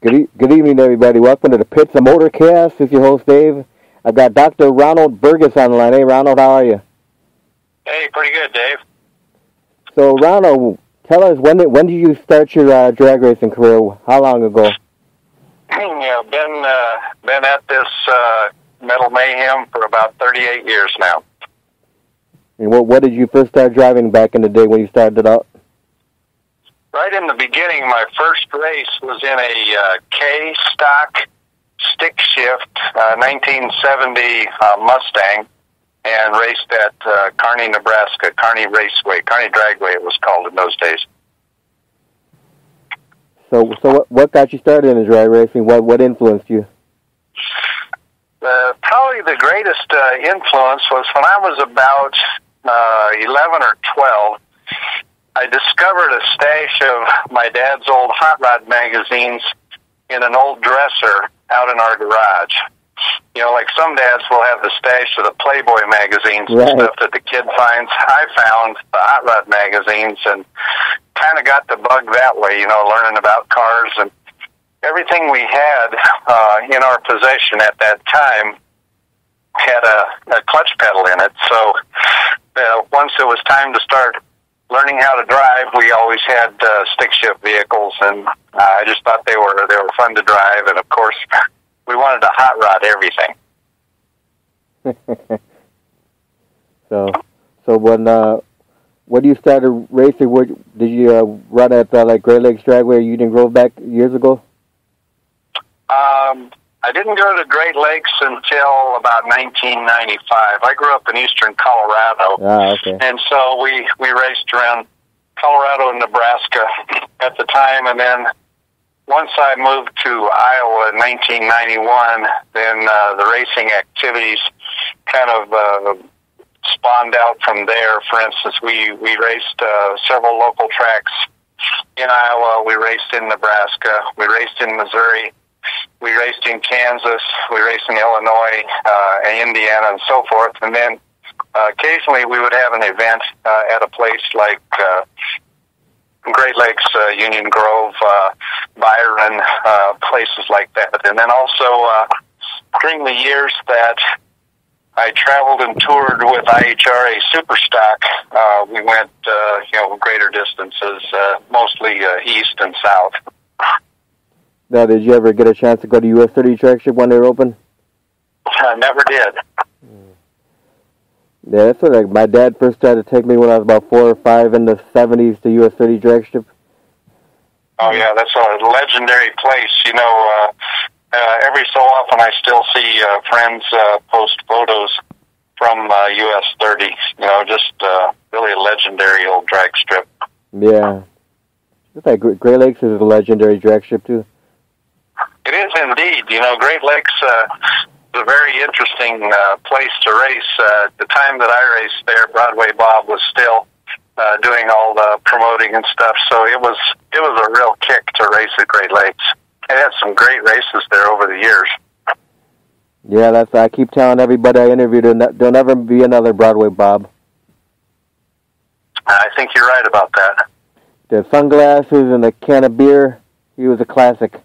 Good evening, everybody. Welcome to the Pits of Motorcast. This is your host, Dave. I've got Dr. Ronald Berges on the line. Hey, Ronald, how are you? Hey, pretty good, Dave. So, Ronald, tell us, when did you start your drag racing career? How long ago? Yeah, been at this metal mayhem for about 38 years now. And what did you first start driving back in the day when you started out? Right in the beginning, my first race was in a K-stock stick shift 1970 Mustang, and raced at Kearney, Nebraska, Kearney Raceway, Kearney Dragway it was called in those days. So what got you started in drag racing? What influenced you? Probably the greatest influence was when I was about 11 or 12. I discovered a stash of my dad's old hot rod magazines in an old dresser out in our garage. You know, like some dads will have the stash of the Playboy magazines and stuff that the kid finds. I found the hot rod magazines and kind of got the bug that way, you know, learning about cars. And everything we had in our possession at that time had a clutch pedal in it. So once it was time to start learning how to drive, we always had stick shift vehicles, and I just thought they were fun to drive. And of course, we wanted to hot rod everything. So when you started racing, did you run at like Great Lakes Dragway, Union Grove back years ago? I didn't go to Great Lakes until about 1995. I grew up in eastern Colorado. Okay. And so we raced around Colorado and Nebraska at the time, and then once I moved to Iowa in 1991, then the racing activities kind of spawned out from there. For instance, we raced several local tracks in Iowa. We raced in Nebraska. We raced in Missouri. We raced in Kansas. We raced in Illinois and Indiana and so forth. And then occasionally we would have an event at a place like Great Lakes, Union Grove, Byron, places like that. And then also during the years that I traveled and toured with IHRA Superstock, we went, greater distances, mostly east and south. Now, did you ever get a chance to go to US 30 track ship when they were open? I never did. Yeah, that's what my dad first started to take me when I was about 4 or 5 in the 70s to US 30 drag strip. Oh yeah, that's a legendary place. You know, every so often I still see friends post photos from US 30. You know, just really a legendary old drag strip. Yeah, it's like Great Lakes is a legendary drag strip too. It is indeed. You know, Great Lakes is a very interesting place to race. At the time that I raced there, Broadway Bob was still doing all the promoting and stuff, so it was a real kick to race at Great Lakes. It had some great races there over the years. Yeah, I keep telling everybody I interviewed, there'll never be another Broadway Bob. I think you're right about that. The sunglasses and the can of beer, he was a classic.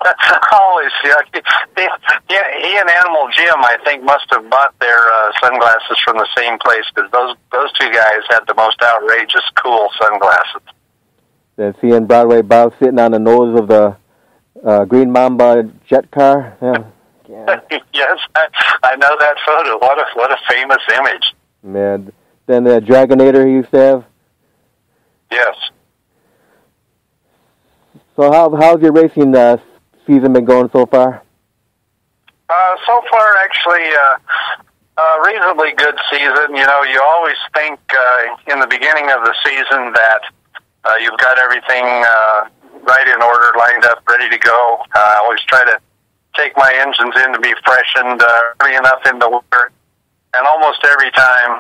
Holy shit. He and Animal Jim, I think, must have bought their sunglasses from the same place, because those two guys had the most outrageous, cool sunglasses. Then seeing Broadway Bob sitting on the nose of the Green Mamba jet car. Yeah. Yes, I know that photo. What a famous image. Man. Then the Dragonator he used to have. Yes. So how's your racing season been going so far? So far, actually, a reasonably good season. You know, you always think in the beginning of the season that you've got everything right in order, lined up, ready to go. I always try to take my engines in to be freshened early enough in the winter, and almost every time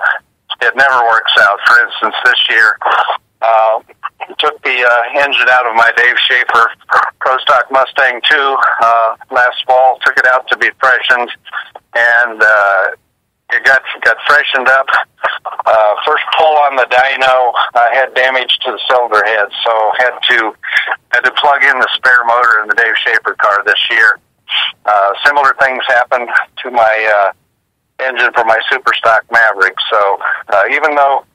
it never works out. For instance, this year, took the engine out of my Dave Schaefer Pro Stock Mustang 2 last fall, took it out to be freshened, and it got freshened up. First pull on the dyno, had damage to the cylinder head, so had to plug in the spare motor in the Dave Schaefer car this year. Similar things happened to my engine for my Superstock Maverick. So even though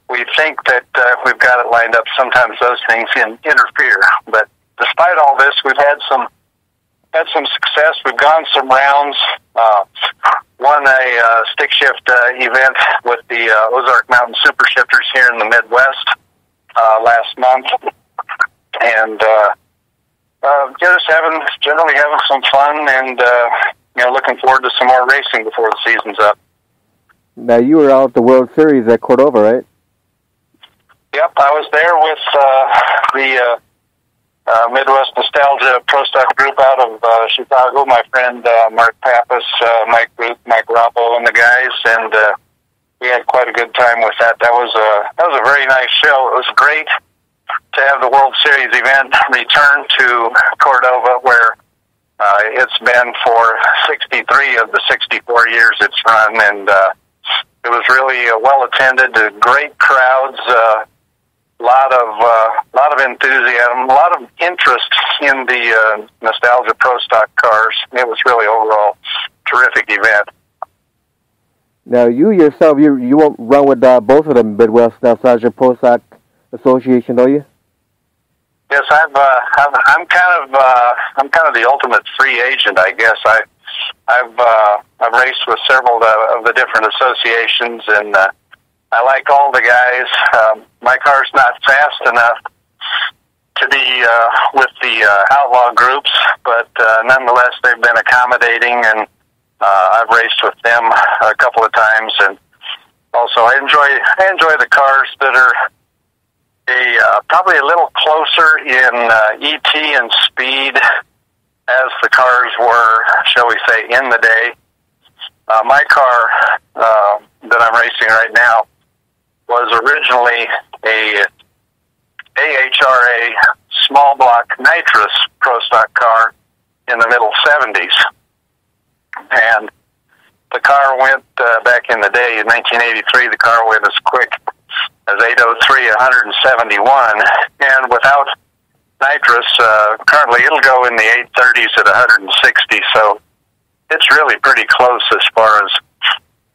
we think that we've got it lined up, sometimes those things interfere. But despite all this, we've had some success. We've gone some rounds. Won a stick shift event with the Ozark Mountain Super Shifters here in the Midwest last month, and just generally having some fun, and looking forward to some more racing before the season's up. Now, you were out at the World Series at Cordova, right? Yep, I was there with the Midwest Nostalgia Pro Stock group out of Chicago. My friend Mark Pappas, Mike Root, Mike Rappo, and the guys, and we had quite a good time with that. That was a very nice show. It was great to have the World Series event return to Cordova, where it's been for 63 of the 64 years it's run, and it was really well attended. Great crowds. Lot of enthusiasm, a lot of interest in the Nostalgia Pro Stock cars. It was really overall terrific event. Now, you yourself, you won't run with both of them Midwest Nostalgia Pro Stock Association, do you? Yes, I'm kind of the ultimate free agent, I guess. I've raced with several of the different associations, and I like all the guys. My car's not fast enough to be with the outlaw groups, but nonetheless, they've been accommodating, and I've raced with them a couple of times. And also, I enjoy the cars that are probably a little closer in ET and speed as the cars were, shall we say, in the day. My car that I'm racing right now was originally a AHRA small block nitrous Pro Stock car in the middle 70s. And the car went, back in the day, in 1983, the car went as quick as 803, 171. And without nitrous, currently it'll go in the 830s at 160. So it's really pretty close as far as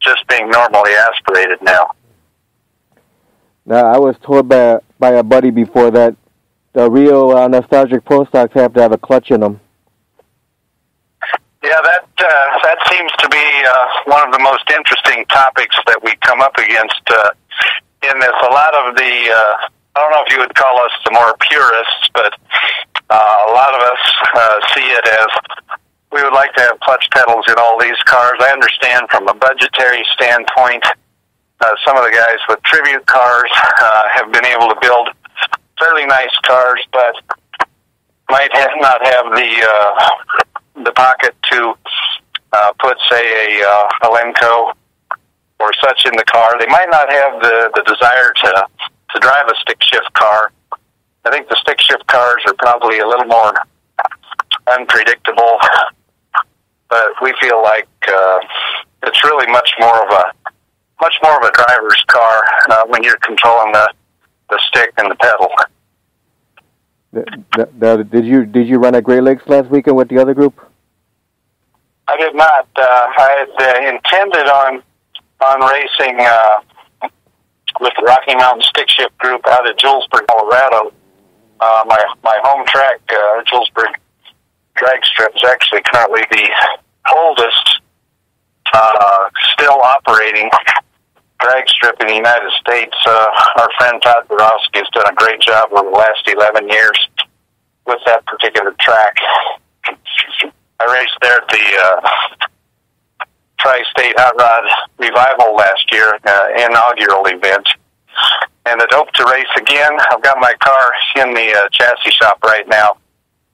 just being normally aspirated now. Now, I was told by a buddy before that the real nostalgic Pro Stocks have to have a clutch in them. Yeah, that seems to be one of the most interesting topics that we come up against in this. A lot of the, I don't know if you would call us the more purists, but a lot of us see it as we would like to have clutch pedals in all these cars. I understand from a budgetary standpoint, some of the guys with tribute cars have been able to build fairly nice cars, but might not have the pocket to put, say, a Lenco or such in the car. They might not have the desire to drive a stick shift car. I think the stick shift cars are probably a little more unpredictable, but we feel like it's really much more of a driver's car when you're controlling the stick and the pedal. Did you run at Great Lakes last weekend with the other group? I did not. I had intended on racing with the Rocky Mountain Stick Shift group out of Julesburg, Colorado. My home track, Julesburg drag strip, is actually currently the oldest still operating drag strip in the United States. Our friend Todd Borowski has done a great job over the last 11 years with that particular track. I raced there at the Tri-State Hot Rod Revival last year, inaugural event, and I'd hope to race again. I've got my car in the chassis shop right now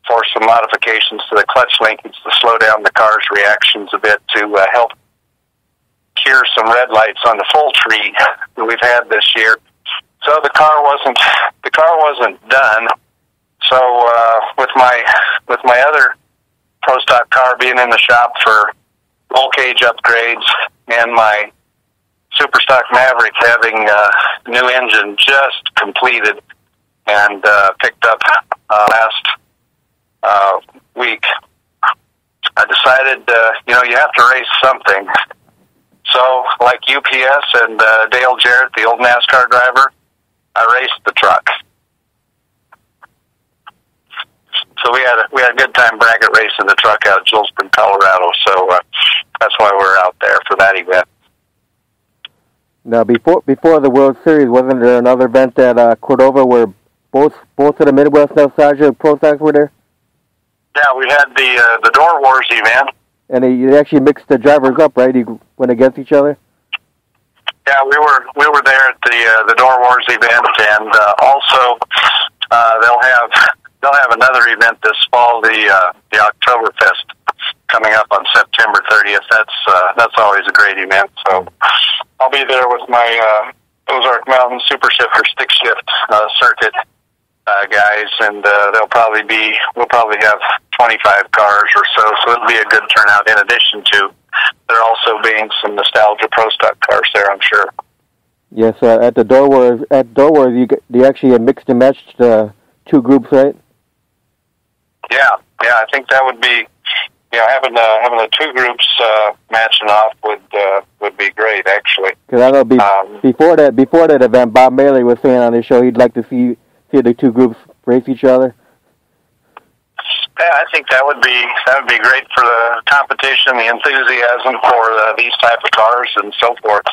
for some modifications to the clutch linkage to slow down the car's reactions a bit to help cure some red lights on the full tree that we've had this year. So the car wasn't done. So with my other Pro Stock car being in the shop for roll cage upgrades and my Superstock Maverick having new engine just completed and picked up last week. I decided, you have to race something. So, like UPS and Dale Jarrett, the old NASCAR driver, I raced the truck. So we had a good time bracket racing the truck out of Julesburg, Colorado. So that's why we're out there for that event. Now, before the World Series, wasn't there another event at Cordova where both of the Midwest Nostalgia Pro Stocks were there? Yeah, we had the Door Wars event. And you actually mixed the drivers up, right? You went against each other. Yeah, we were there at the Door Wars event, and also they'll have another event this fall, the Oktoberfest, coming up on September 30th. That's always a great event. So I'll be there with my Ozark Mountain Super Shifter stick shift circuit guys, and we'll probably have 25 cars or so it'll be a good turnout. In addition to there also being some nostalgia pro stock cars there, I'm sure. Yes, at Door Wars, you actually mixed and matched two groups, right? Yeah, I think that would be, having the two groups matching off would be great, actually. Because I know before that event, Bob Maley was saying on his show he'd like to see the two groups race each other. Yeah, I think that would be great for the competition, the enthusiasm for these type of cars and so forth.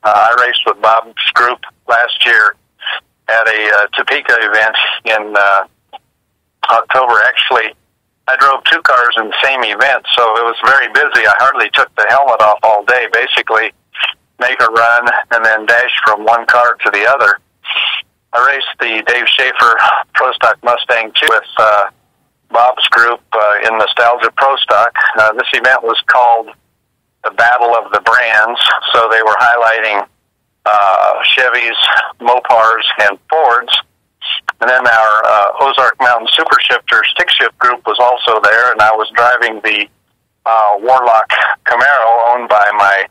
I raced with Bob's group last year at a Topeka event in October. Actually, I drove two cars in the same event, so it was very busy. I hardly took the helmet off all day, basically make a run and then dash from one car to the other. I raced the Dave Schaefer Pro Stock Mustang 2 with Bob's group in Nostalgia Pro Stock. This event was called the Battle of the Brands, so they were highlighting Chevys, Mopars, and Fords. And then our Ozark Mountain Super Shifter stick shift group was also there, and I was driving the Warlock Camaro owned by my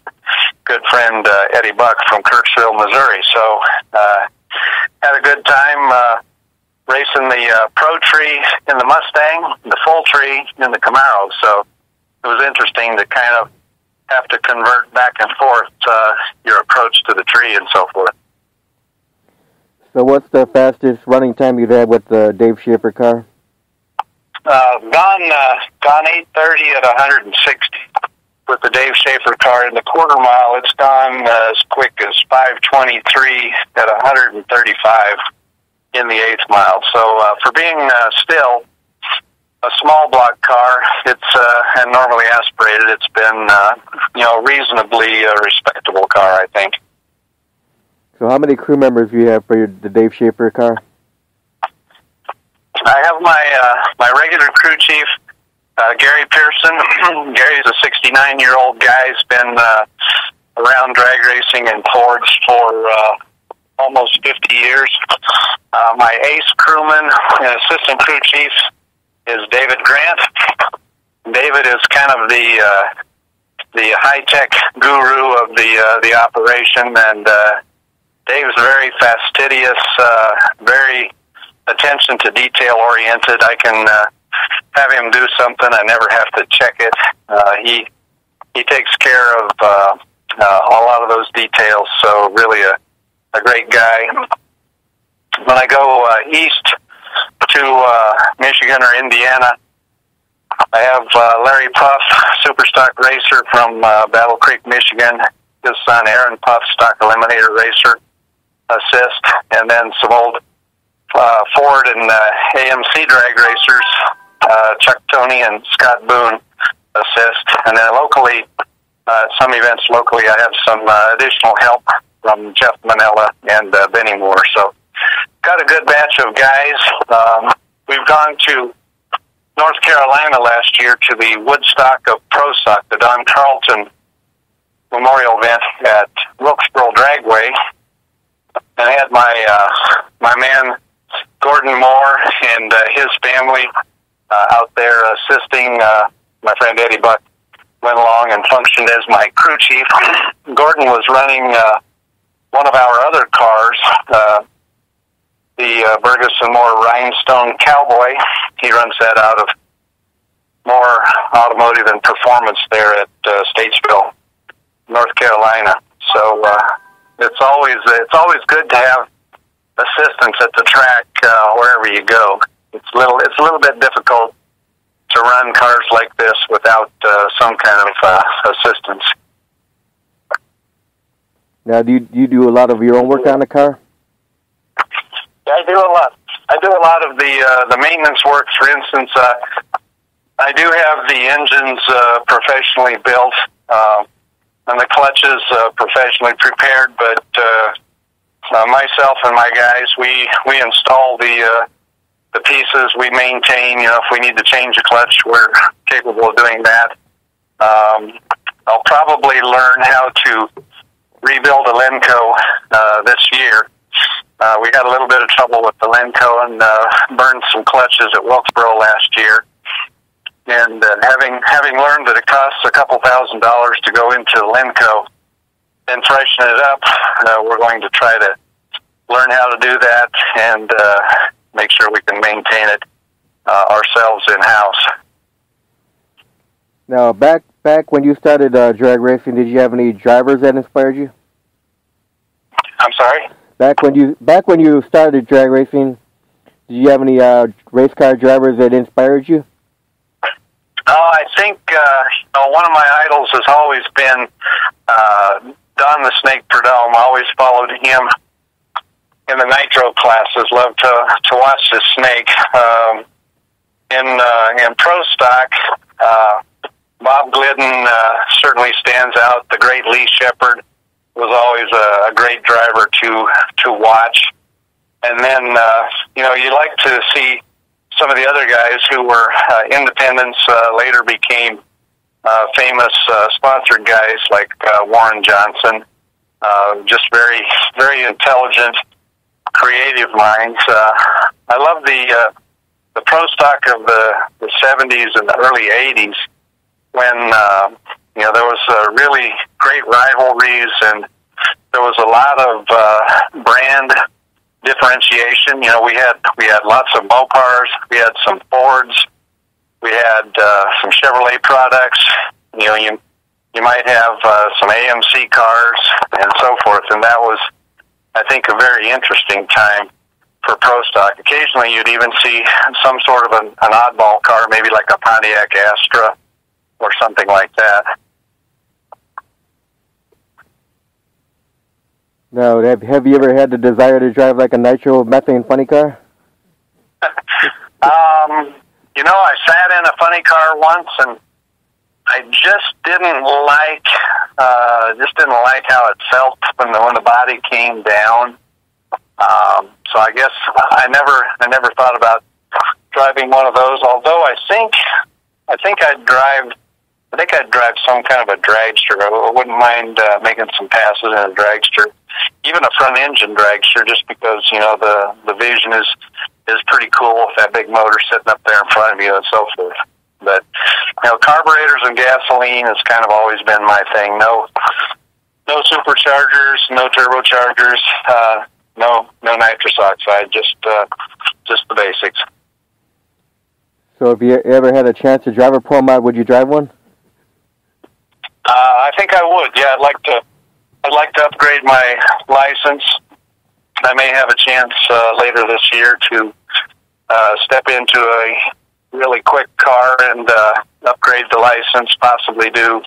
good friend Eddie Buck from Kirksville, Missouri. So had a good time racing the Pro Tree in the Mustang, the Full Tree in the Camaro. So it was interesting to kind of have to convert back and forth your approach to the tree and so forth. So what's the fastest running time you've had with the Dave Schaefer car? Gone 8:30 at 160 with the Dave Schaefer car. In the quarter mile, it's gone as quick as 5:23 at 135 in the eighth mile. So for being still a small block car, it's and normally aspirated, it's been reasonably respectable car, I think. So how many crew members do you have for the Dave Schaefer car? I have my regular crew chief, Gary Pearson. Gary's a 69-year-old guy. He's been around drag racing and Fords for almost 50 years. My ace crewman and assistant crew chief is David Grant. David is kind of the high-tech guru of the operation, and Dave's very fastidious, very attention to detail oriented. I can have him do something. I never have to check it. He takes care of a lot of those details. So really a great guy. When I go east to Michigan or Indiana, I have Larry Puff, super stock racer from Battle Creek, Michigan. His son Aaron Puff, stock eliminator racer, assist, and then some old Ford and AMC drag racers, Chuck Tony and Scott Boone, assist. And then locally, some events locally, I have some additional help from Jeff Manella and Benny Moore. So got a good batch of guys. We've gone to North Carolina last year to the Woodstock of Pro Stock, the Don Carlton Memorial event at Wilkesboro Dragway. And I had my man Gordon Moore and his family out there assisting my friend Eddie Buck went along and functioned as my crew chief. Gordon was running one of our other cars, the Berges and More Rhinestone Cowboy. He runs that out of More Automotive and Performance there at Statesville, North Carolina. So it's always good to have assistance at the track wherever you go. It's a little bit difficult to run cars like this without some kind of assistance. Now, do you do a lot of your own work on the car? Yeah, I do a lot. I do a lot of the maintenance work. For instance, I do have the engines professionally built and the clutches professionally prepared, but myself and my guys, we install the pieces. We maintain. If we need to change a clutch, we're capable of doing that. I'll probably learn how to rebuild a Lenco this year. We had a little bit of trouble with the Lenco and burned some clutches at Wilkesboro last year. And having learned that it costs a couple $1,000s to go into Lenco and freshen it up, we're going to try to learn how to do that and make sure we can maintain it ourselves in-house. Now, back when you started drag racing, did you have any drivers that inspired you? I'm sorry? Back when you started drag racing, did you have any race car drivers that inspired you? I think one of my idols has always been Don the Snake Prudhomme. I always followed him in the nitro classes. Loved to watch the snake. In pro stock, Bob Glidden certainly stands out. The great Lee Shepard was always a great driver to watch. And then you like to see some of the other guys who were independents, later became famous sponsored guys like Warren Johnson. Just very, very intelligent, creative minds. I love the pro stock of the 70s and the early 80s when there was really great rivalries and there was a lot of brand differentiation. We had lots of Mopars, we had some Fords, we had some Chevrolet products. You might have some AMC cars and so forth, and that was, I think, a very interesting time for pro stock. Occasionally, you'd even see some sort of an oddball car, maybe like a Pontiac Astra or something like that. Now, have you ever had the desire to drive like a nitro methane funny car? I sat in a funny car once, and I just didn't like how it felt when the body came down. So I guess I never thought about driving one of those. Although I think I'd drive some kind of a dragster. I wouldn't mind making some passes in a dragster, even a front engine dragster, just because the vision is pretty cool with that big motor sitting up there in front of you and so forth. But carburetors and gasoline has kind of always been my thing. No superchargers, no turbochargers, no nitrous oxide, just the basics. So if you ever had a chance to drive a pro mod, would you drive one? I think I would. Yeah, I'd like to upgrade my license. I may have a chance later this year to step into a really quick car and upgrade the license, possibly do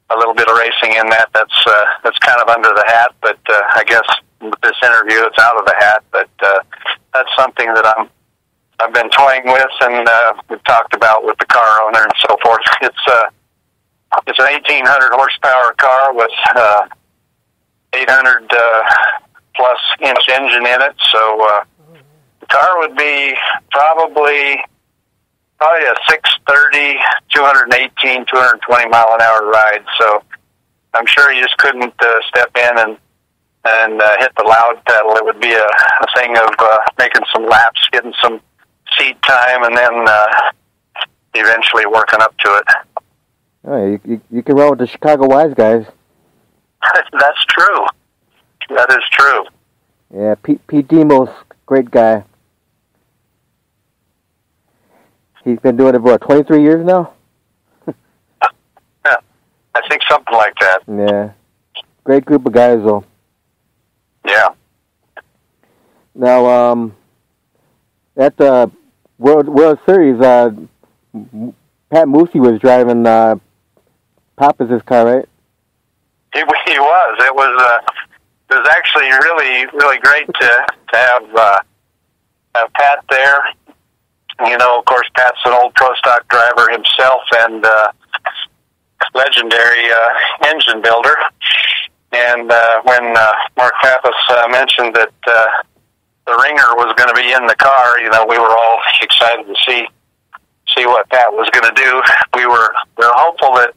a little bit of racing in that. That's kind of under the hat, but I guess with this interview it's out of the hat. But that's something that I've been toying with and we've talked about with the car owner and so forth. It's an 1,800 horsepower car with 800 plus inch engine in it, so the car would be probably a 630, 218, 220 mile an hour ride. So I'm sure you just couldn't step in and hit the loud pedal. It would be a thing of making some laps, getting some seat time, and then eventually working up to it. Oh, you can run with the Chicago Wise guys. That's true. That is true. Yeah, Pete Demos, great guy. He's been doing it for 23 years now. Yeah, I think something like that. Yeah, great group of guys though. Yeah. Now, at the World Series, Pat Moosey was driving Pappas' car, right? He was. It was actually really great to have Pat there. You know, of course, Pat's an old pro stock driver himself and legendary engine builder. And when Mark Pappas mentioned that the ringer was going to be in the car, you know, we were all excited to see what Pat was going to do. We were hopeful that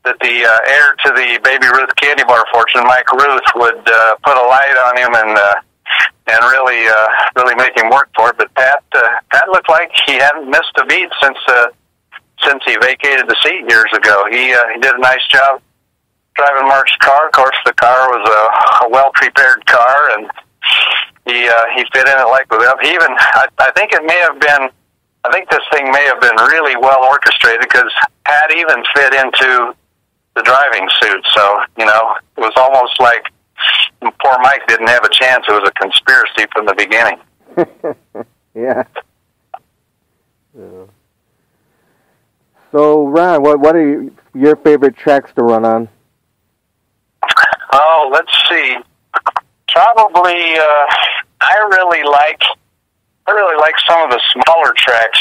that the heir to the Baby Ruth candy bar fortune, Mike Ruth, would put a light on him and really make him work for it. But Pat looked like he hadn't missed a beat since he vacated the seat years ago. He did a nice job driving Mark's car. Of course, the car was a well-prepared car, and he fit in it like with it. He even, I think it may have been, I think this thing may have been really well orchestrated because Pat even fit into the driving suit. So, you know, it was almost like poor Mike didn't have a chance. It was a conspiracy from the beginning. Yeah. So, Ron, what are your favorite tracks to run on? Oh, let's see. Probably, I really like some of the smaller tracks.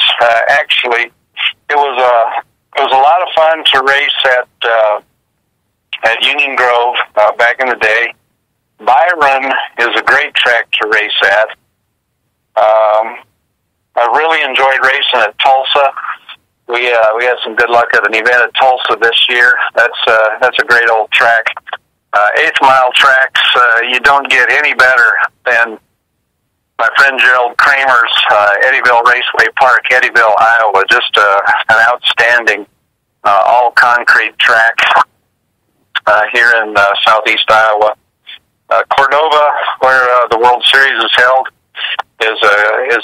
Actually, it was a lot of fun to race at Union Grove back in the day. Byron is a great track to race at. I really enjoyed racing at Tulsa. We had some good luck at an event at Tulsa this year. That's a great old track. 8th mile tracks, you don't get any better than my friend Gerald Kramer's Eddyville Raceway Park, Eddyville, Iowa. Just an outstanding all-concrete track here in southeast Iowa. Cordova, where the World Series is held, is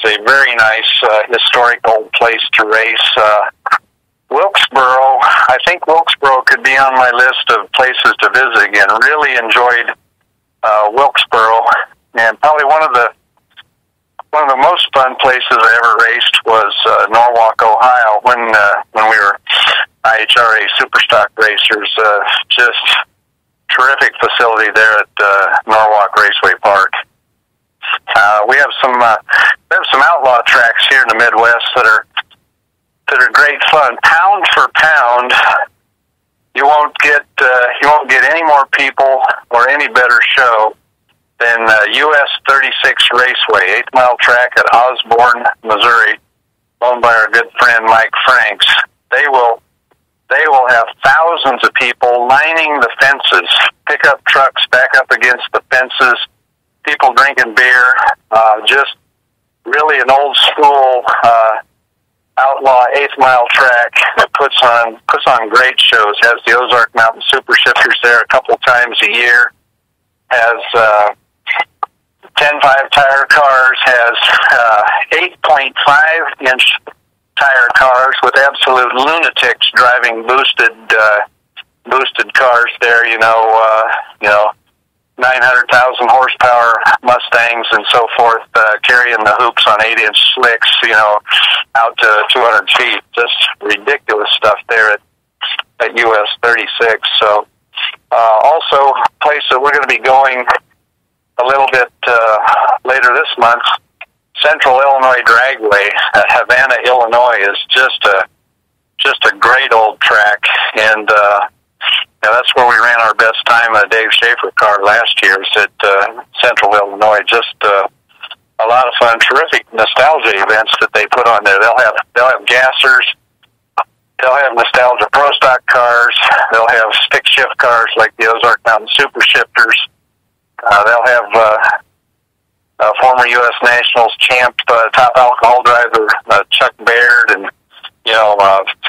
a very nice historical place to race. Wilkesboro, I think Wilkesboro could be on my list of places to visit again. Really enjoyed Wilkesboro, and probably one of the most fun places I ever raced was Norwalk, Ohio, when we were IHRA Superstock racers. Just terrific facility there at Norwalk Raceway Park. We have some outlaw tracks here in the Midwest that are great fun. Pound for pound, you won't get any more people or any better show than US 36 Raceway, 8th mile track at Osborne, Missouri, owned by our good friend Mike Franks. They will have thousands of people lining the fences, pickup trucks back up against the fences, people drinking beer, just really an old school outlaw 8th mile track that puts on great shows. Has the Ozark Mountain Super Shifters there a couple times a year. Has 10.5 tire cars. Has 8.5-inch tire cars with absolute lunatics driving boosted cars there. You know, 900,000 horsepower Mustangs and so forth, carrying the hoops on 8-inch slicks, you know, out to 200 feet. Just ridiculous stuff there at US 36. So, also a place that we're going to be going a little bit later this month, Central Illinois Dragway at Havana, Illinois, is just a great old track, and that's where we ran our best time in a Dave Schaefer car last year. Was at Central Illinois. Just a lot of fun, terrific nostalgia events that they put on there. They'll have gassers. They'll have nostalgia pro stock cars. They'll have stick shift cars like the Ozark Mountain Super Shifters. They'll have former U.S. Nationals champ, top alcohol driver Chuck Baird, and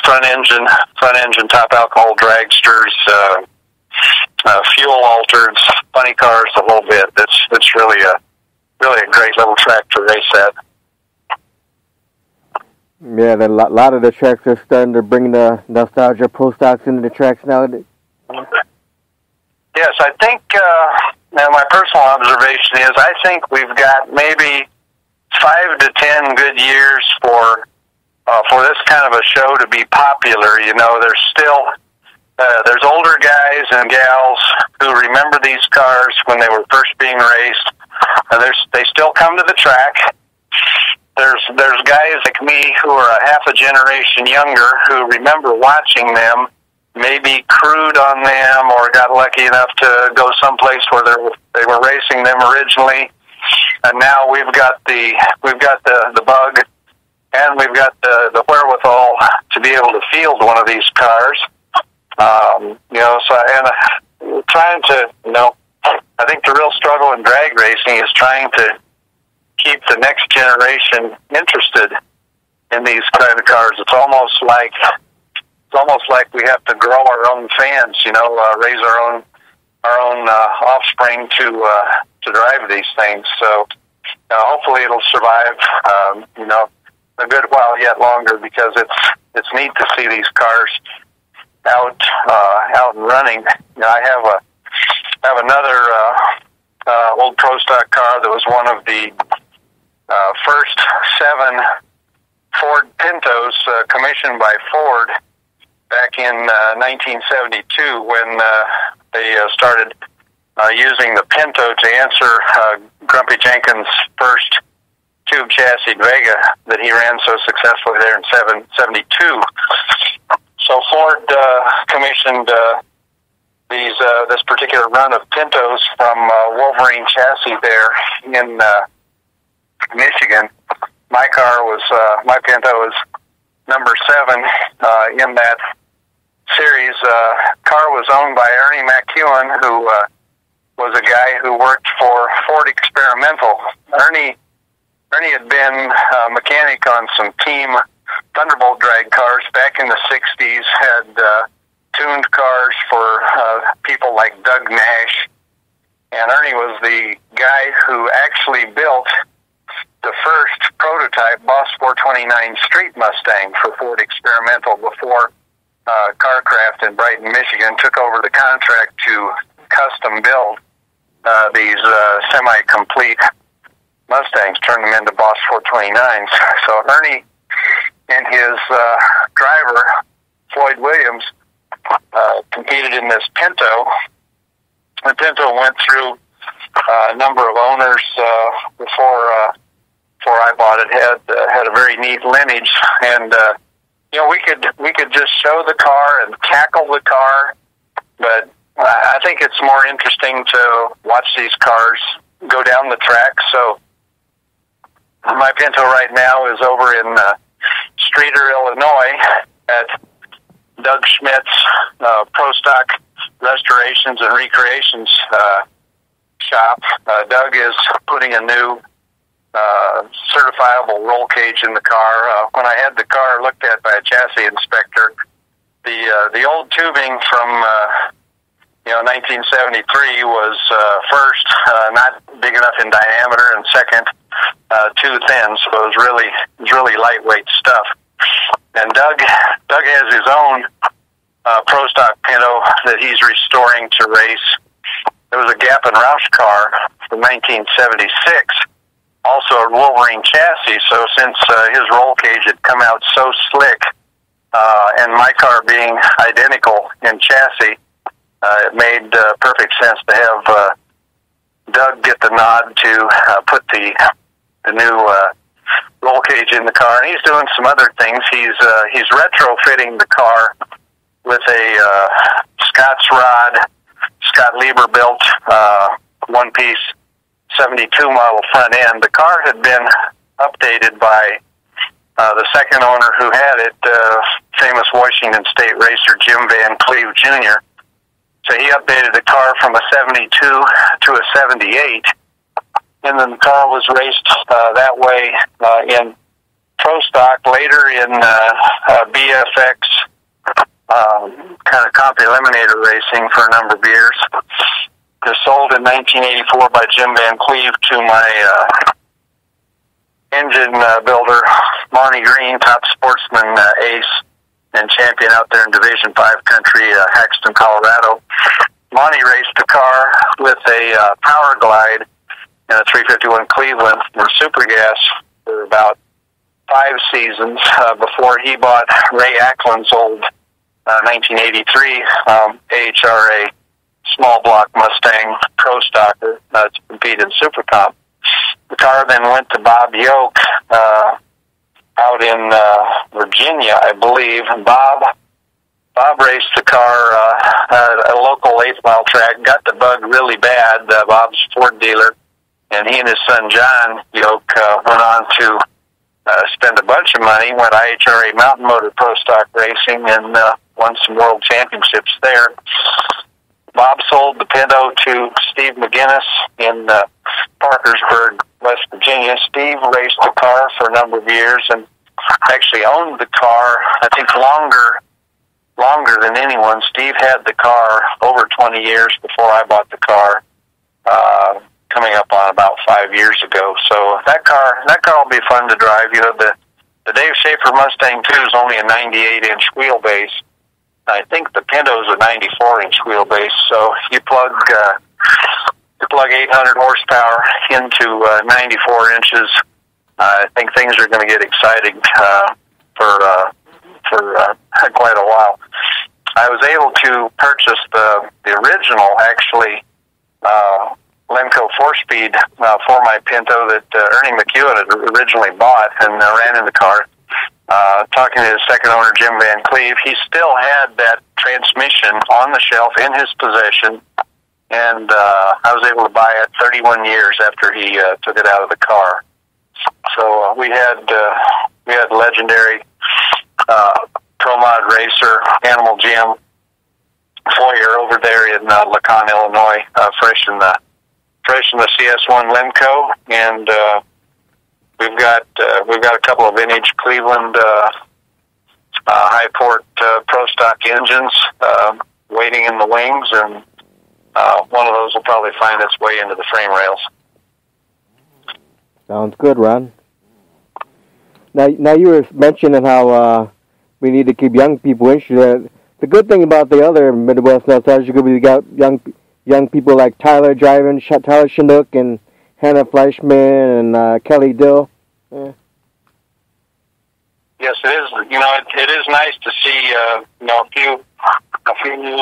front engine, top alcohol dragsters, fuel altered, funny cars, the whole bit. It's really a great little track to race at. Yeah, a lot of the tracks are starting to bring the nostalgia pro stocks into the tracks nowadays. Yes, I think. Now, my personal observation is, I think we've got maybe 5 to 10 good years for this kind of a show to be popular. There's still there's older guys and gals who remember these cars when they were first being raced, and they still come to the track. There's guys like me who are a half a generation younger who remember watching them, maybe crewed on them or got lucky enough to go someplace where they were racing them originally, and now we've got the bug, and we've got the wherewithal to be able to field one of these cars. Trying to, I think the real struggle in drag racing is trying to keep the next generation interested in these kind of cars. It's almost like we have to grow our own fans, raise our own offspring to drive these things. So hopefully it'll survive, a good while yet longer, because it's neat to see these cars out and running. I have another old Pro Stock car that was one of the first 7 Ford Pintos commissioned by Ford back in 1972, when they started using the Pinto to answer Grumpy Jenkins' first tube chassis Vega that he ran so successfully there in 72. So Ford commissioned this particular run of Pintos from Wolverine chassis there in Michigan. My Pinto was number 7 in that series. Car was owned by Ernie McEwen, who was a guy who worked for Ford Experimental. Ernie had been a mechanic on some Team Thunderbolt drag cars back in the 60s, had tuned cars for people like Doug Nash, and Ernie was the guy who actually built the first prototype Boss 429 Street Mustang for Ford Experimental before Carcraft in Brighton, Michigan took over the contract to custom build these semi-complete Mustangs, turn them into Boss 429s. So Ernie and his driver, Floyd Williams, competed in this Pinto. The Pinto went through a number of owners before I bought it. Had a very neat lineage, and we could just show the car and cackle the car, but I think it's more interesting to watch these cars go down the track. So my Pinto right now is over in Streator, Illinois, at Doug Schmidt's Pro Stock Restorations and Recreations shop. Doug is putting a new certifiable roll cage in the car. When I had the car looked at by a chassis inspector, the old tubing from 1973 was first not big enough in diameter, and second too thin. So it was really lightweight stuff. And Doug has his own Pro Stock Pinto that he's restoring to race. There was a Gap and Roush car from 1976, also a Wolverine chassis. So since his roll cage had come out so slick, and my car being identical in chassis, it made perfect sense to have Doug get the nod to put the new roll cage in the car. And he's doing some other things. He's retrofitting the car with a Scott's rod, Scott Lieber built one-piece 72 model front end. The car had been updated by the second owner who had it, famous Washington State racer Jim Van Cleve Jr. So he updated the car from a 72 to a 78, and then the car was raced that way in pro stock, later in BFX, kind of comp eliminator racing for a number of years. It was sold in 1984 by Jim Van Cleve to my engine builder, Monty Green, top sportsman ace and champion out there in Division 5 country, Haxton, Colorado. Monty raced the car with a Power Glide in a 351 Cleveland and Super Gas for about 5 seasons before he bought Ray Ackland's old 1983 AHRA small block Mustang Pro Stocker to compete in Super Comp. The car then went to Bob Yoke out in Virginia, I believe. And Bob raced the car at a local 8th-mile track, got the bug really bad, Bob's Ford dealer, and he and his son John Yoke went on to spend a bunch of money, went IHRA Mountain Motor Pro Stock Racing, and won some world championships there. Bob sold the Pinto to Steve McGinnis in Parkersburg, West Virginia. Steve raced the car for a number of years and actually owned the car, I think, longer than anyone. Steve had the car over 20 years before I bought the car, coming up on about 5 years ago. So that car will be fun to drive. You know, the Dave Schaefer Mustang 2 is only a 98-inch wheelbase. I think the Pinto's a 94-inch wheelbase. So you plug 800 horsepower into 94 inches. I think things are going to get exciting for quite a while. I was able to purchase the original, actually, Lemco 4-speed for my Pinto that Ernie McEwen had originally bought and ran in the car. Talking to his second owner, Jim Van Cleve, he still had that transmission on the shelf in his possession, and I was able to buy it 31 years after he took it out of the car. So we had legendary Pro Mod racer Animal Jim Foyer over there in Lacan, Illinois, fresh in the CS1 Lemco, and we've got a couple of vintage Cleveland high port pro stock engines waiting in the wings, and one of those will probably find its way into the frame rails. Sounds good, Ron. Now you were mentioning how we need to keep young people interested. The good thing about the other Midwest Nostalgia Group is you got young people like Tyler driving, Tyler Chinook and Hannah Fleischman and Kelly Dill. Yeah. Yes, it is. You know, it is nice to see a few new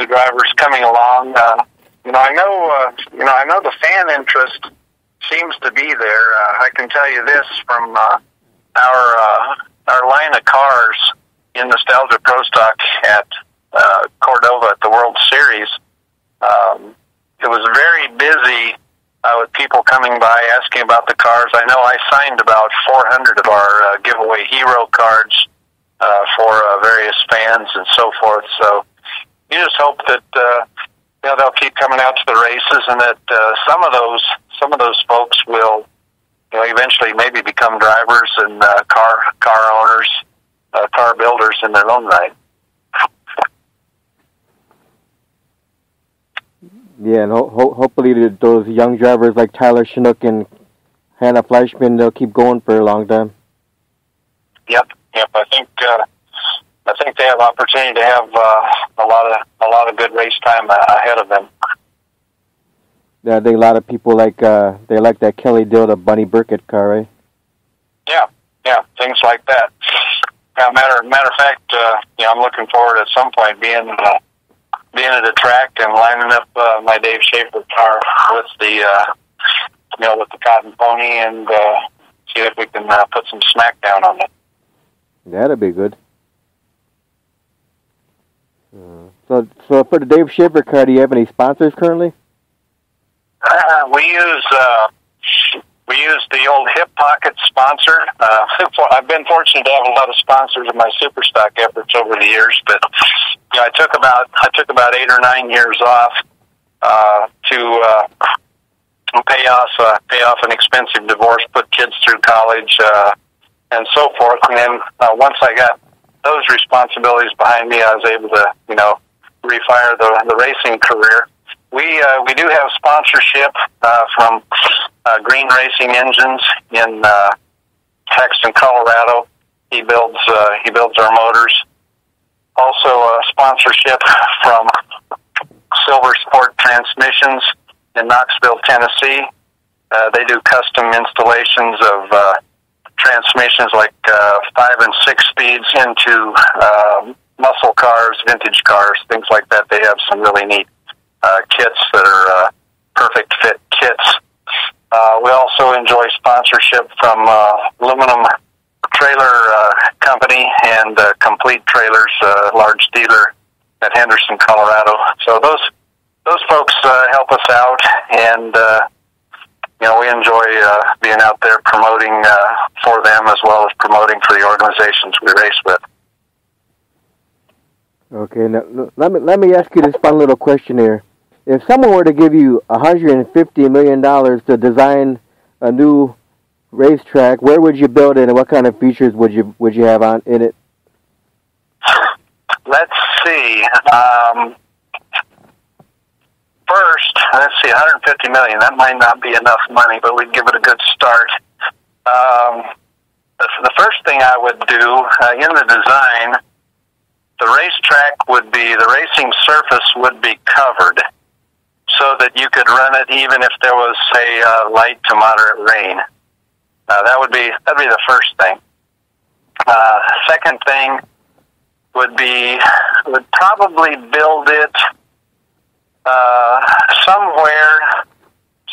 drivers coming along. I know the fan interest seems to be there. I can tell you this from our line of cars in Nostalgia Pro Stock at Cordova at the World Series. It was very busy with people coming by asking about the cars. I know I signed about 400 of our giveaway hero cards for various fans and so forth. So you just hope that they'll keep coming out to the races, and that some of those folks will eventually maybe become drivers and car owners, car builders in their own right. Yeah, and hopefully those young drivers like Tyler Chinook and Hannah Fleischman, they'll keep going for a long time. Yep. I think they have opportunity to have a lot of good race time ahead of them. Yeah, I think a lot of people like that Kelly Dill, the Bunny Burkett car, right? Yeah, things like that. Matter of fact, I'm looking forward at some point being at a track and lining up my Dave Schaefer car with the Cotton Pony and see if we can put some smackdown on it. That'd be good. So for the Dave Schaefer car, do you have any sponsors currently? We use the old Hip Pocket sponsor. I've been fortunate to have a lot of sponsors in my super stock efforts over the years, but I took about 8 or 9 years off to pay off an expensive divorce, put kids through college, and so forth. And then once I got those responsibilities behind me, I was able to, refire the racing career. We do have sponsorship from Green Racing Engines in Texas, Colorado. He builds our motors. Also, sponsorship from Silver Sport Transmissions in Knoxville, Tennessee. They do custom installations of transmissions like 5 and 6 speeds into muscle cars, vintage cars, things like that. They have some really neat kits that are perfect fit kits. We also enjoy sponsorship from Aluminum Trailer Company and Complete Trailers, large dealer at Henderson, Colorado. So those folks help us out, and we enjoy being out there promoting for them as well as promoting for the organizations we race with. Okay, now let me ask you this fun little question here. If someone were to give you $150 million to design a new racetrack, where would you build it, and what kind of features would you have in it? Let's see. First, $150 million. That might not be enough money, but we'd give it a good start. The first thing I would do in the design, the racing surface would be covered so that you could run it even if there was, say, light to moderate rain. That'd be the first thing. Second thing would probably build it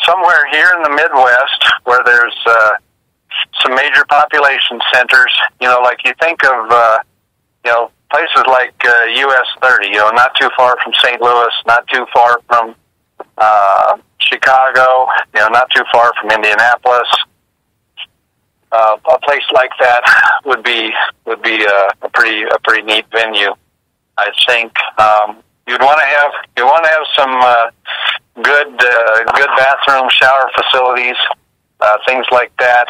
somewhere here in the Midwest where there's some major population centers. Like you think of places like US 30. Not too far from St. Louis, not too far from Chicago. Not too far from Indianapolis. A place like that would be a pretty neat venue. I think you'd want to have some good bathroom, shower facilities, things like that.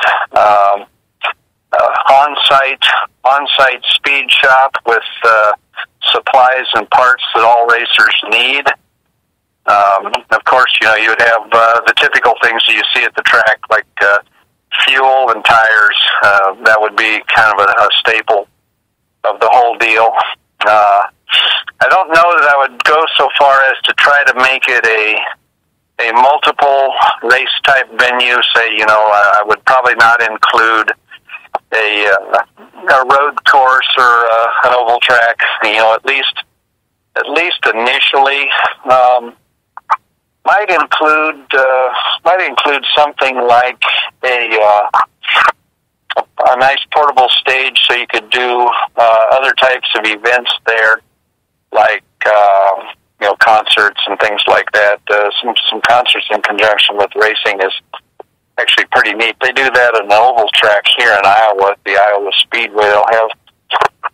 On-site speed shop with supplies and parts that all racers need. Of course, you would have the typical things that you see at the track, like fuel and tires. That would be kind of a staple of the whole deal. I don't know that I would go so far as to try to make it a multiple race type venue. Say, I would probably not include a road course or an oval track. At least initially, might include something like a nice portable stage so you could do other types of events there, like concerts and things like that. Some concerts in conjunction with racing is actually pretty neat. They do that at an oval track here in Iowa, at the Iowa Speedway. They'll have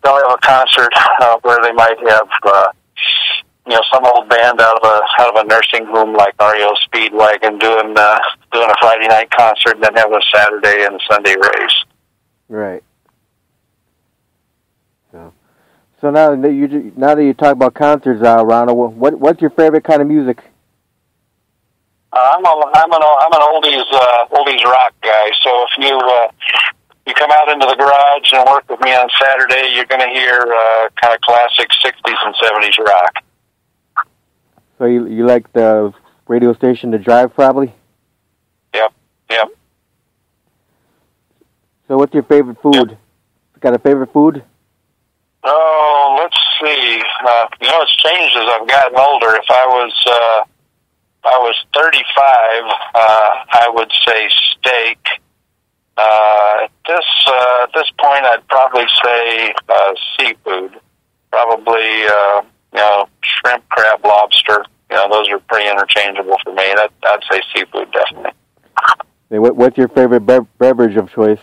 a concert where they might have some old band out of a nursing home like REO Speedwagon doing a Friday night concert, and then have a Saturday and Sunday race. Right. So now that you talk about concerts, Ronald, what's your favorite kind of music? I'm an oldies rock guy. So if you come out into the garage and work with me on Saturday, you're going to hear kind of classic 60s and 70s rock. So you like the radio station The Drive, probably? Yep. So what's your favorite food? Yep. Got a favorite food? Oh, let's see. It's changed as I've gotten older. If I was 35, I would say steak. At this point, I'd probably say seafood. Probably, shrimp, crab, lobster. Those are pretty interchangeable for me. I'd say seafood, definitely. Hey, what's your favorite beverage of choice?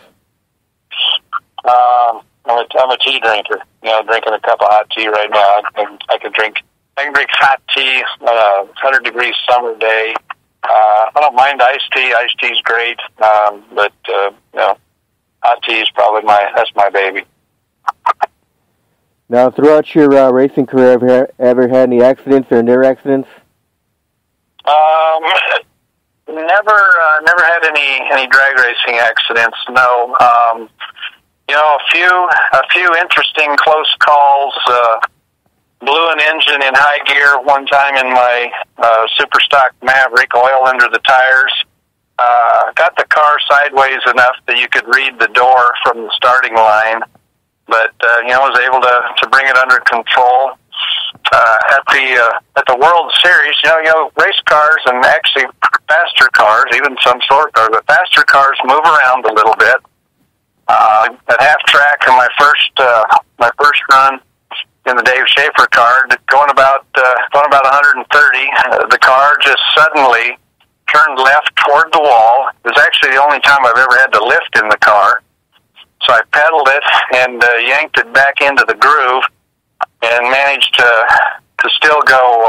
I'm a tea drinker. Drinking a cup of hot tea right now. I can drink hot tea on a 100-degree summer day I don't mind iced tea. Iced tea's great, but hot tea is probably that's my baby. Now, throughout your racing career, have you ever had any accidents or near accidents? Never had any drag racing accidents. No. A few interesting close calls. Blew an engine in high gear one time in my super stock Maverick, oil under the tires. Got the car sideways enough that you could read the door from the starting line, but was able to bring it under control. At the World Series, race cars and actually faster cars, even some sport cars, but faster cars move around a little bit. At half track in my first run in the Dave Schaefer car, going about 130, the car just suddenly turned left toward the wall. It was actually the only time I've ever had to lift in the car. So I pedaled it and yanked it back into the groove, and managed to still go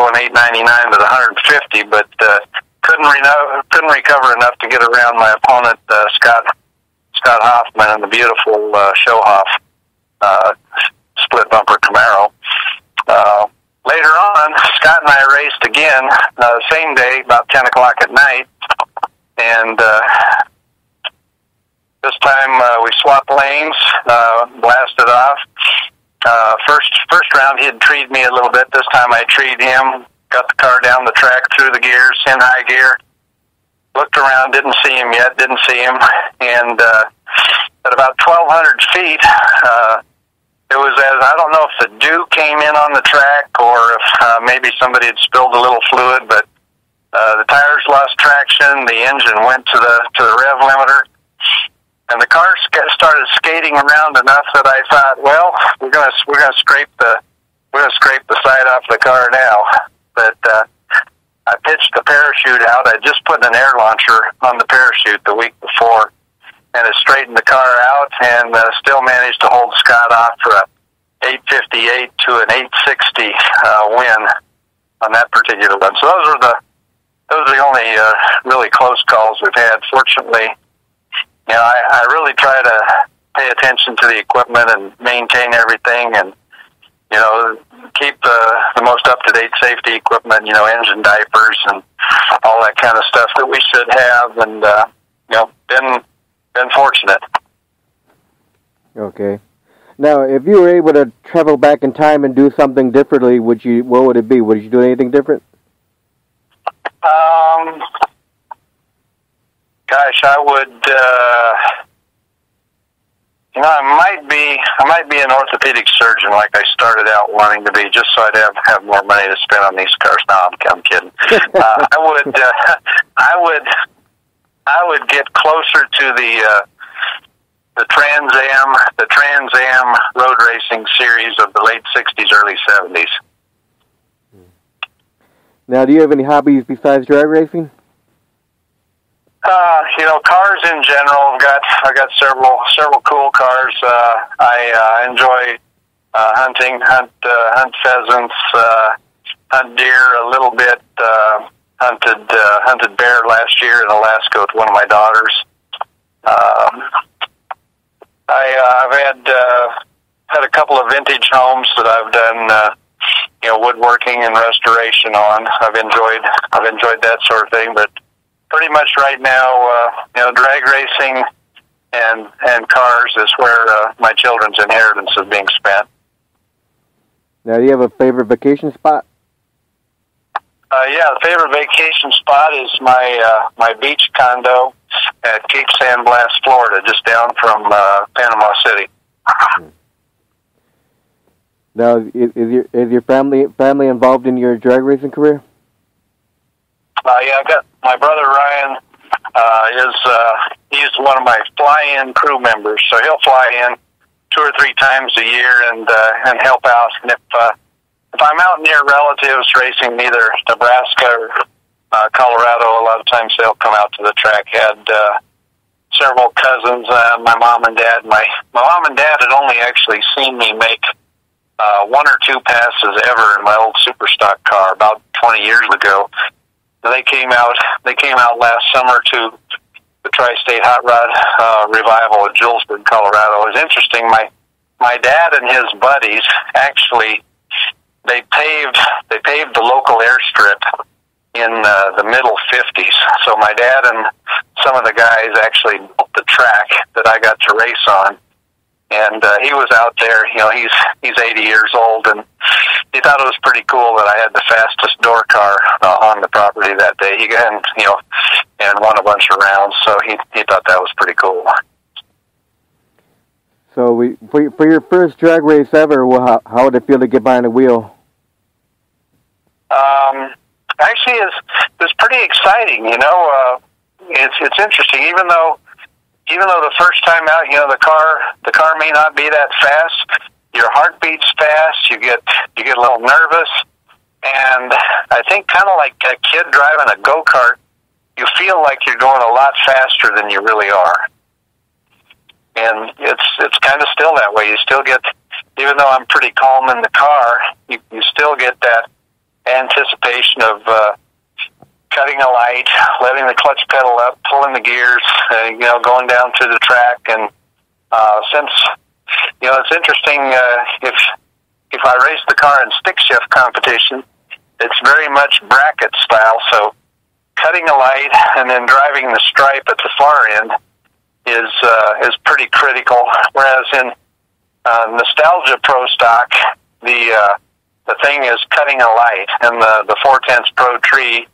an 899 with 150, but couldn't recover enough to get around my opponent, Scott Hoffman, in the beautiful Shohoff split bumper Camaro. Later on, Scott and I raced again, same day, about 10 o'clock at night, and this time we swapped lanes, blasted off. First round he had treed me a little bit. This time I treed him, got the car down the track through the gears, in high gear. Looked around, didn't see him, and at about 1,200 feet, it was I don't know if the dew came in on the track or if maybe somebody had spilled a little fluid, but the tires lost traction, the engine went to the rev limiter, and the car started skating around enough that I thought, well, we're gonna scrape the side off the car now. But I pitched the parachute out. I just put an air launcher on the parachute the week before, and it straightened the car out, and still managed to hold Scott off for a 858 to an 860 win on that particular one. So those are the only really close calls we've had. Fortunately, I really try to pay attention to the equipment and maintain everything, and keep the most up-to-date safety equipment, engine diapers and all that kind of stuff that we should have, and been fortunate. Okay. Now, if you were able to travel back in time and do something differently, what would it be? Would you do anything different? Gosh, I would. I might be an orthopedic surgeon, like I started out wanting to be, just so I'd have more money to spend on these cars. No, I'm kidding. I would get closer to the Trans Am road racing series of the late '60s, early '70s. Now, do you have any hobbies besides drag racing? Cars in general. I've got several cool cars. I enjoy hunting, hunt pheasants, hunt deer a little bit. Hunted bear last year in Alaska with one of my daughters. I've had a couple of vintage homes that I've done, woodworking and restoration on. I've enjoyed that sort of thing, but pretty much right now, drag racing and cars is where my children's inheritance is being spent. Now, do you have a favorite vacation spot? The favorite vacation spot is my beach condo at Cape San Blas, Florida, just down from Panama City. Now, is your family involved in your drag racing career? I've got my brother Ryan. He's one of my fly-in crew members, so he'll fly in 2 or 3 times a year and help out. And if I'm out near relatives racing either Nebraska or Colorado, a lot of times they'll come out to the track. Had several cousins, my mom and dad. My mom and dad had only actually seen me make 1 or 2 passes ever in my old super stock car about 20 years ago. They came out last summer to the Tri-State Hot Rod Revival in Julesburg, Colorado. It was interesting. My dad and his buddies actually they paved the local airstrip in the middle 50s. So my dad and some of the guys actually built the track that I got to race on. And he was out there, he's 80 years old, and he thought it was pretty cool that I had the fastest door car on the property that day. He and won a bunch of rounds, so he thought that was pretty cool. So for your first drag race ever, how would it feel to get behind the wheel? Actually, it's pretty exciting. It's interesting. Even though the first time out, the car may not be that fast. Your heart beats fast. You get a little nervous, and I think kind of like a kid driving a go-kart, you feel like you're going a lot faster than you really are. And it's kind of still that way. You still get, even though I'm pretty calm in the car, you still get that anticipation of cutting a light, letting the clutch pedal up, pulling the gears, going down to the track. And since it's interesting, if I race the car in stick shift competition, it's very much bracket style. So cutting a light and then driving the stripe at the far end is pretty critical. Whereas in Nostalgia Pro Stock, the thing is cutting a light, and the 4/10 Pro Tree,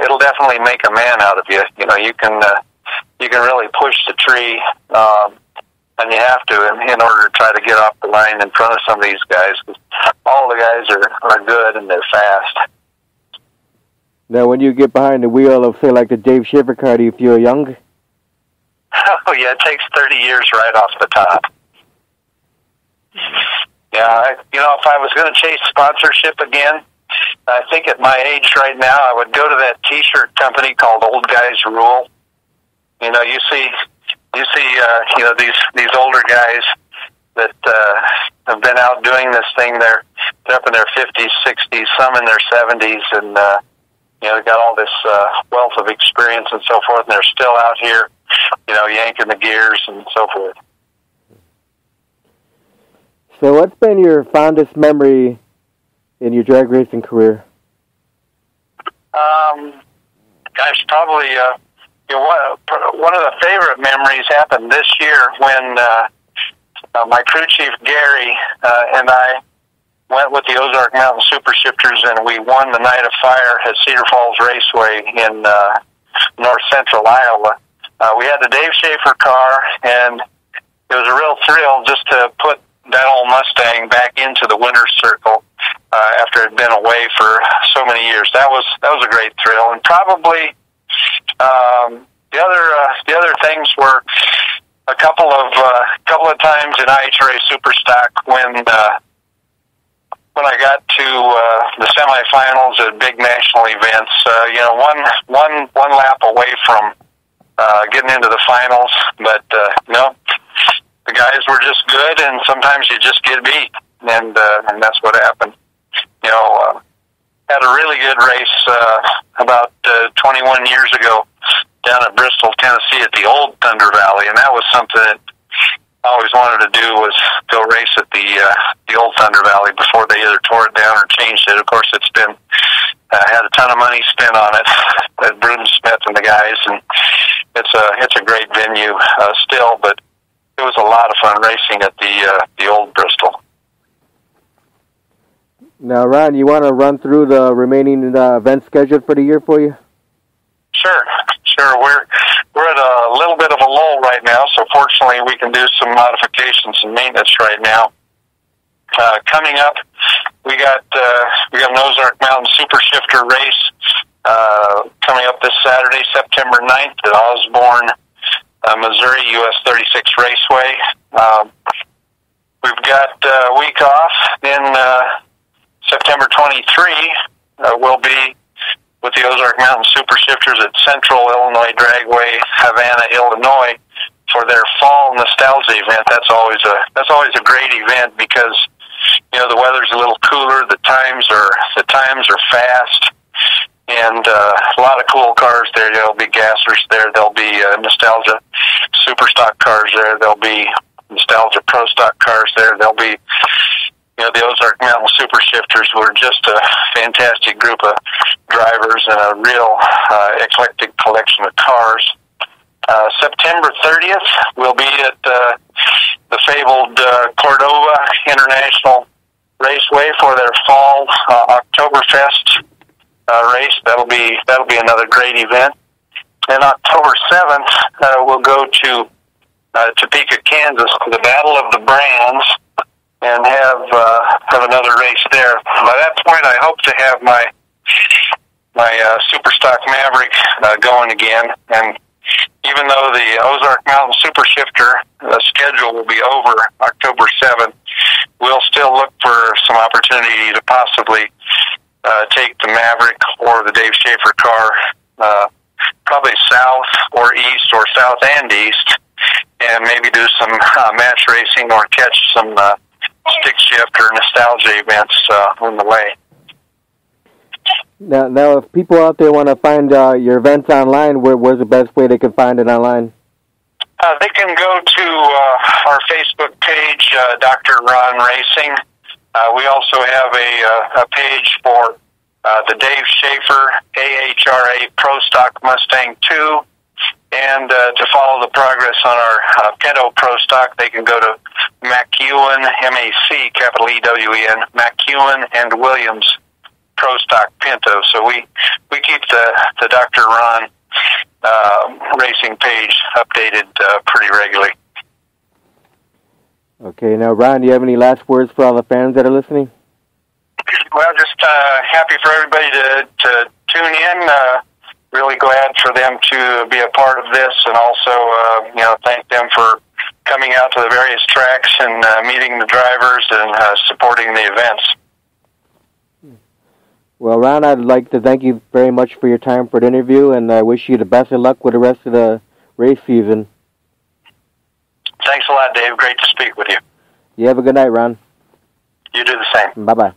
it'll definitely make a man out of you. You can really push the tree, and you have to in order to try to get off the line in front of some of these guys. 'Cause all the guys are good and they're fast. Now, when you get behind the wheel of, say, like the Dave Schiffer car, do you feel young? Oh yeah, it takes 30 years right off the top. Yeah, if I was going to chase sponsorship again, I think at my age right now, I would go to that T-shirt company called Old Guys Rule. You see, these older guys that have been out doing this thing. They're up in their 50s, 60s, some in their 70s, and they've got all this wealth of experience and so forth, and they're still out here, yanking the gears and so forth. So what's been your fondest memory in your drag racing career? Gosh, probably one of the favorite memories happened this year when my crew chief Gary and I went with the Ozark Mountain Super Shifters, and we won the Night of Fire at Cedar Falls Raceway in north central Iowa. We had the Dave Schaefer car, and it was a real thrill just to put that old Mustang back into the winner's circle after it had been away for so many years. That was a great thrill, and probably the other things were a couple of times in IHRA Superstock when I got to the semifinals at big national events. One lap away from getting into the finals, but the guys were just good, and sometimes you just get beat, and that's what happened. Had a really good race about 21 years ago down at Bristol, Tennessee, at the old Thunder Valley, and that was something that I always wanted to do, was go race at the old Thunder Valley before they either tore it down or changed it. Of course, it's been had a ton of money spent on it at Bruton Smith and the guys, and it's a great venue still, but it was a lot of fun racing at the old Bristol. Now, Ron, you want to run through the remaining events scheduled for the year for you? Sure. We're at a little bit of a lull right now, so fortunately we can do some modifications and maintenance right now. Coming up, we got an Ozark Mountain Super Shifter race coming up this Saturday, September 9th at Osborne, Missouri, US 36 Raceway. We've got a week off. Then September 23, we'll be with the Ozark Mountain Super Shifters at Central Illinois Dragway, Havana, Illinois, for their fall nostalgia event. That's always a great event because the weather's a little cooler, the times are fast, and and a lot of cool cars there. There'll be gassers there. There'll be nostalgia super stock cars there. There'll be nostalgia pro stock cars there. There'll be the Ozark Mountain Super Shifters, who are just a fantastic group of drivers and a real eclectic collection of cars. September 30th, we'll be at the fabled Cordova International Raceway for their fall Oktoberfest race. That'll be another great event. And October 7th, we'll go to Topeka, Kansas, for the Battle of the Brands, and have another race there. By that point, I hope to have my Superstock Maverick going again. And even though the Ozark Mountain Super Shifter schedule will be over October 7th, we'll still look for some opportunity to possibly take the Maverick or the Dave Schaefer car probably south or east, or south and east, and maybe do some match racing or catch some stick shift or nostalgia events on the way. Now, if people out there want to find your events online, where's the best way they can find it online? They can go to our Facebook page, Dr.Ron Racing. We also have a page for the Dave Schaefer AHRA Pro Stock Mustang 2. And to follow the progress on our Pinto Pro Stock, they can go to MacEwen, M-A-C, capital E-W-E-N, MacEwen and Williams Pro Stock Pinto. So we keep the Dr. Ron racing page updated pretty regularly. Okay, now Ron, do you have any last words for all the fans that are listening? Well, just happy for everybody to tune in. Really glad for them to be a part of this, and also, thank them for coming out to the various tracks and meeting the drivers and supporting the events. Well, Ron, I'd like to thank you very much for your time for the interview, and I wish you the best of luck with the rest of the race season. Thanks a lot, Dave. Great to speak with you. You have a good night, Ron. You do the same. Bye-bye.